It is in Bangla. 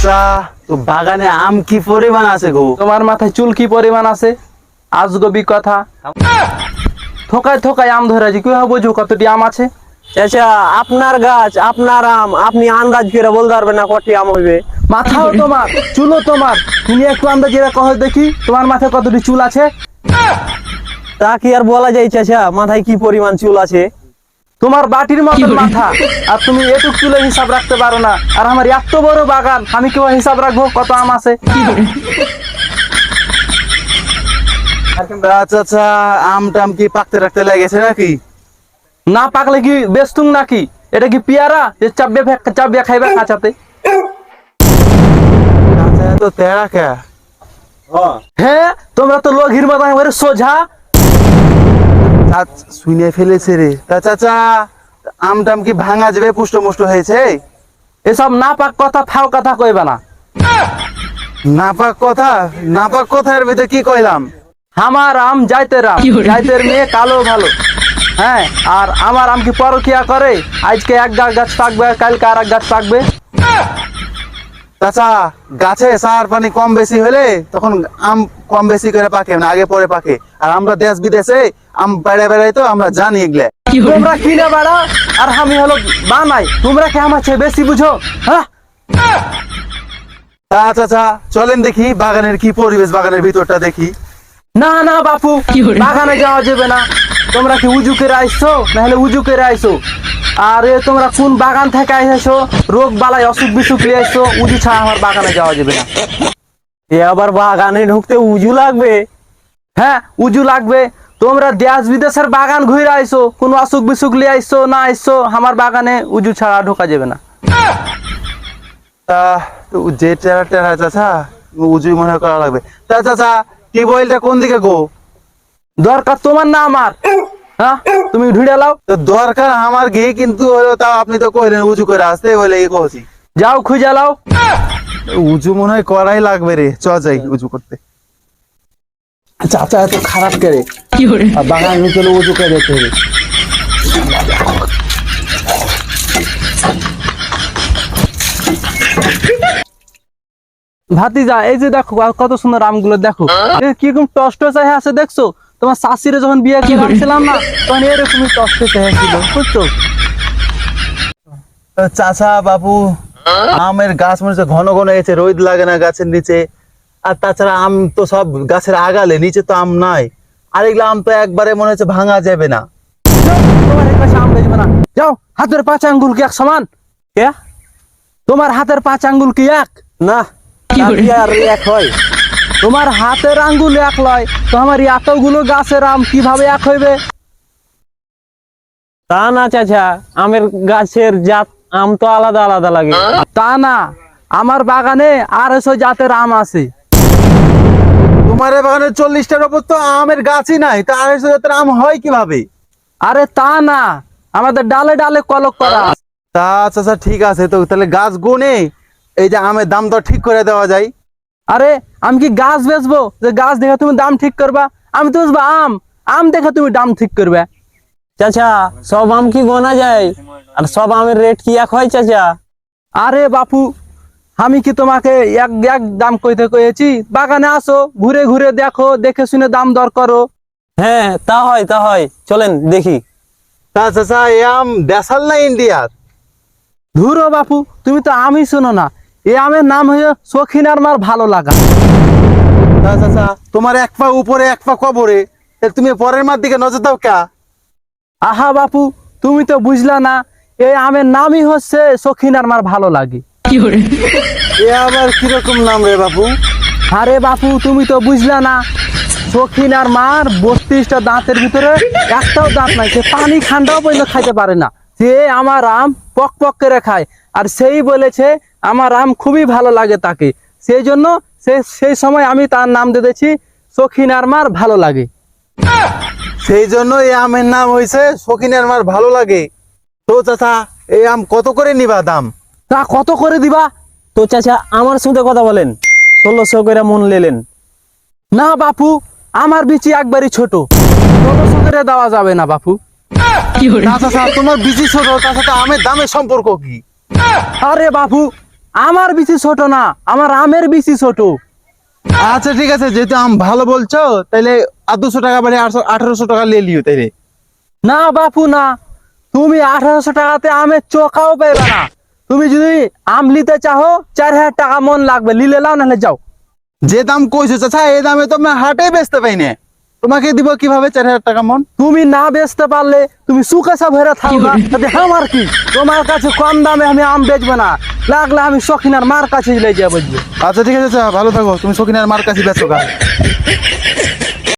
চাচা তো বাগানে আম কি পরিমাণ আছে গো? তোমার মাথায় চুল কি পরিমাণ আছে? আজগবি কথা। থোকায় থোকায় আম ধরেছি, কিভাবে বুঝবো কতটি আম আছে? চাচা আপনার গাছ আপনার আম, আপনি আন্দাজ করে বলতে পারবেন না কটি আম হইবে? মাথাও তোমার, চুলও তোমার, তুমি একটু আন্দাজে কহ দেখি তোমার মাথায় কতটি চুল আছে? তা কি আর বলা যায় চাচা, মাথায় কি পরিমাণ চুল আছে? তোমার বাটির মতন মাথা, আর তুমি এটুক চুলের হিসাব রাখতে পারো না। আর আমার এত বড় বাগান, আমি কেউ হিসাব রাখবো কত আম আছে? চাচা আম টাম কি পাকতে রাখতে লেগেছে নাকি? না পাকলে কি বেস্তুম নাকি? এটা কি পেয়ারা যে চাবিয়ে খাইবে কাঁচাতে? চাচা এত তেরা কে? হ্যাঁ, তোমরা তো লোঘির মতো একেবারে সোজা। শুনে ফেলেছে রে। তা চাচা আম টাম কি ভাঙা যাবে, পুষ্ট মুষ্ট হয়েছে? এসব না পাক কথা ফাও কথা কইবা না। নাপাক কথা? নাপাক কথার ভিতরে কি কইলাম? আমার আম যাইতের আম, যাইতের মেয়ে কালো ভালো। হ্যাঁ, আর আমার আম কি পরকিয়া করে? আজকে এক গাছ পাকবে, কালকে আর এক গাছ পাকবে। চাচা গাছে সার পানি কম বেশি হলে তখন আম কম বেশি করে পাকে না, আগে পরে পাকে। আর আমরা দেশ বিদেশে আম বেড়ে বেড়াই তো আমরা জানি এগুলা। তোমরা কিনে বেড়াও আর আমি হলো বানাই, তোমরা কি আমার চেয়ে বেশি বুঝো? হ্যাঁ চাচা চলেন দেখি বাগানের কি পরিবেশ, বাগানের ভিতরটা দেখি। না না বাপু, বাগানে যাওয়া যাবে না। তোমরা কি উজু করে আইসো, নাহলে উজু করে আইসো? আরে তোমরা কোন বাগান থেকে আইসো? রোগ বালাই অসুখ বিসুখ নিয়ে আইসো, উজু ছাড়া আমার বাগানে যাওয়া যাবে না। এ আবার বাগানে ঢুকতে উজু লাগবে? হ্যাঁ উজু লাগবে। তোমরা দেশ বিদেশের বাগান ঘুরে আইসো, কোন অসুখ বিসুখ নিয়ে আইসো না আইসো, আমার বাগানে উজু ছাড়া ঢোকা যাবে না। তা যে টেরা টেরা চাচা উজুই মনে করা লাগবে। তা চাচা টিউবওয়েলটা কোন দিকে গো? দরকার তোমার না আমার? হ্যাঁ তুমি ঢুড়ে লাও। তো দরকার আমার গে, কিন্তু হলো তাও আপনি তো কইলেন উজু করে আসতে, বলে এই কইছি। যাও খুঁজে লাও। উজু মনে হয় করাই লাগবে রে, চ যাই উজু করতে। চাচা এত খারাপ করে আর বাগান চলে উজু করে যেতে হবে। ভাতিজা এই যে দেখো কত সুন্দর আমগুলো দেখো, কিরকম টস টস হয়ে আছে দেখছো? তোমার শাশুড়ি যখন বিয়ে করছিলাম না, তখন এরকমই টস টস হয়ে ছিল, বুঝছো? চাচা বাবু আমের গাছ মনে হচ্ছে ঘন ঘন হয়েছে, রোদ লাগে না গাছের নিচে। আর তাছাড়া আম তো সব গাছের আগালে, নিচে তো আম নাই। আর এগুলো আম তো একবারে মনে হচ্ছে ভাঙা যাবে না। তোমার এই পাশে আম বেচবে না। যাও, হাতের 5 আঙ্গুল কি এক সমান? কে? তোমার হাতের 5 আঙ্গুল কি এক? না তা কি আর এক হয়? তোমার হাতের আঙ্গুল এক লয় তো আমার এতগুলো গাছের আম কিভাবে এক হইবে? তা না চাচা, আমের গাছের জাত আম তো আলাদা আলাদা লাগে। তা না, আমার বাগানে 250 জাতের আম আছে। তোমার এই বাগানে 40টার উপর তো আমের গাছই নাই, তা 250 জাতের আম হয় কিভাবে? আরে তা না, আমাদের ডালে ডালে কলক করা আছে। তা চাচা ঠিক আছে, তো তাহলে গাছ গুনে এই যে আমের দাম তো ঠিক করে দেওয়া যায়। আরে আমি কি গাছ বেচবো যে গাছ দেখে তুমি দাম ঠিক করবা? আমি তো বেচবো আম, আম দেখে তুমি দাম ঠিক করবে। চাচা সব আম কি গোনা যায়? আর সব আমের রেট কি এক হয় চাচা? আরে বাপু, আমি কি তোমাকে এক এক দাম কইতে কয়েছি? বাগানে আসো, ঘুরে ঘুরে দেখো, দেখে শুনে দাম দর করো। হ্যাঁ তা হয়, চলেন দেখি। তা চাচা এই আম দেশাল না ইন্ডিয়ার? ধুরো বাপু, তুমি তো আমি শোনো না। এই আমের নাম হয়ে সখিনার মার ভালো লাগা। তা চাচা তোমার এক পা উপরে এক পা কবরে, তুমি পরের মার দিকে নজর দাও কা? আহা বাপু, তুমি তো বুঝলা না, এই আমের নামই হচ্ছে সখিনার মার ভালো লাগে। এ আবার কিরকম নাম রে বাপু? আরে বাপু তুমি তো বুঝলা না, সখিনার মার 32টা দাঁতের ভিতরে একটাও দাঁত নাই, সে পানি ঠান্ডাও পর্যন্ত খাইতে পারে না। সে আমার আম পক পক করে খায়, আর সেই বলেছে আমার আম খুবই ভালো লাগে তাকে। সেই জন্য সেই সময় আমি তার নাম দিয়েছি সখিনার মার ভালো লাগে। সেই জন্য এই আমের নাম হয়েছে সখিনের মার ভালো লাগে। তো চাচা এই আম কত করে নিবা দাম? তা কত করে দিবা? তো চাচা আমার সাথে কথা বলেন, 1600 করে মন লেলেন। না বাপু, আমার বিচি একবারই ছোট, 1600 করে দেওয়া যাবে না বাপু। না চাচা তোমার বিচি ছোট, তার সাথে আমের দামের সম্পর্ক কি? আরে বাপু, আমার বিচি ছোট না, আমার আমের বিচি ছোট। আচ্ছা ঠিক আছে, যেহেতু আম ভালো বলছো তাহলে 200 টাকা বাড়ি 1800 টাকা নিয়ে লিও তাইলে। না বাপু না, তুমি 1800 টাকাতে আমের চোখাও পাইবে না। তুমি যদি আম নিতে চাও 4000 টাকা মন লাগবে, লিলে লাও নাহলে যাও। যে দাম কইছো চাচা এই দামে তো আমি হাটে বেচতে পাই না, তোমাকে দিব কিভাবে 4000 টাকা মন? তুমি না বেচতে পারলে তুমি সুকেশা ভরে থাকবা, তাতে আমার কি? তোমার কাছে কম দামে আমি আম বেচবো না, লাগলে আমি সখিনার মার কাছে নিয়ে যাবো। আচ্ছা ঠিক আছে চাচা, ভালো থাকো, তুমি সকিনার মার কাছে বেচো গা।